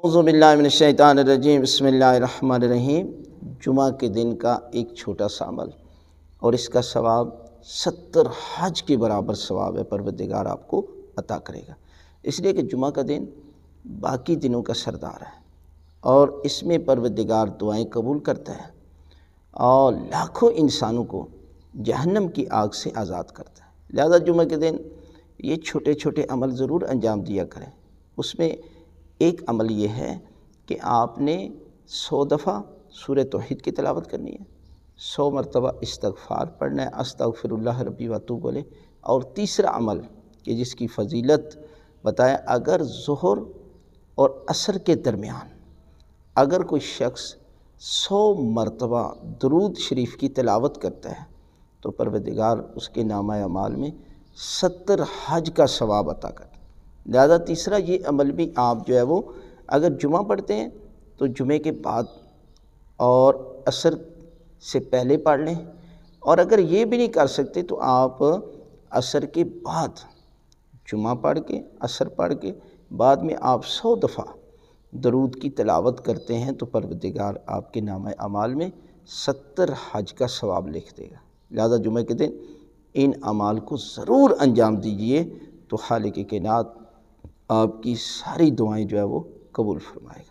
اعوذ باللہ من الشیطان الرجیم، بسم اللہ الرحمن الرحیم۔ جمعہ کے دن کا ایک چھوٹا سا عمل اور اس کا ثواب 70 حج کے برابر ثواب ہے، پروردگار آپ کو عطا کرے گا، اس لیے کہ جمعہ کا دن باقی دنوں کا سردار ہے اور اس میں پروردگار دعائیں قبول کرتا ہے اور لاکھوں انسانوں کو جہنم کی آگ سے آزاد کرتا ہے۔ لہذا جمعہ کے دن یہ چھوٹے چھوٹے عمل ضرور انجام دیا کریں۔ اس میں ایک عمل یہ ہے کہ آپ نے 100 دفعہ سورہ توحید کی تلاوت کرنی ہے، 100 مرتبہ استغفار پڑھنا ہے، استغفر اللہ ربی و اتوب الیہ۔ اور تیسرا عمل کہ جس کی فضیلت بتایا، اگر ظہر اور عصر کے درمیان اگر کوئی شخص 100 مرتبہ درود شریف کی تلاوت کرتا ہے تو پروردگار اس کے نامہ اعمال میں 70 حج کا ثواب عطا کرتا ہے۔ لہذا تیسرا یہ عمل بھی آپ جو ہے وہ اگر جمعہ پڑھتے ہیں تو جمعے کے بعد اور عصر سے پہلے پڑھ لیں، اور اگر یہ بھی نہیں کر سکتے تو آپ عصر کے بعد جمعہ پڑھ کے عصر پڑھ کے بعد میں آپ 100 دفعہ درود کی تلاوت کرتے ہیں تو پروردگار آپ کے نامہ اعمال میں 70 حج کا ثواب لکھ دے گا۔ لہذا جمعہ کے دن ان اعمال کو ضرور انجام دیجئے تو خالق کائنات آپ کی ساری دعائیں جو ہے وہ قبول فرمائے گا۔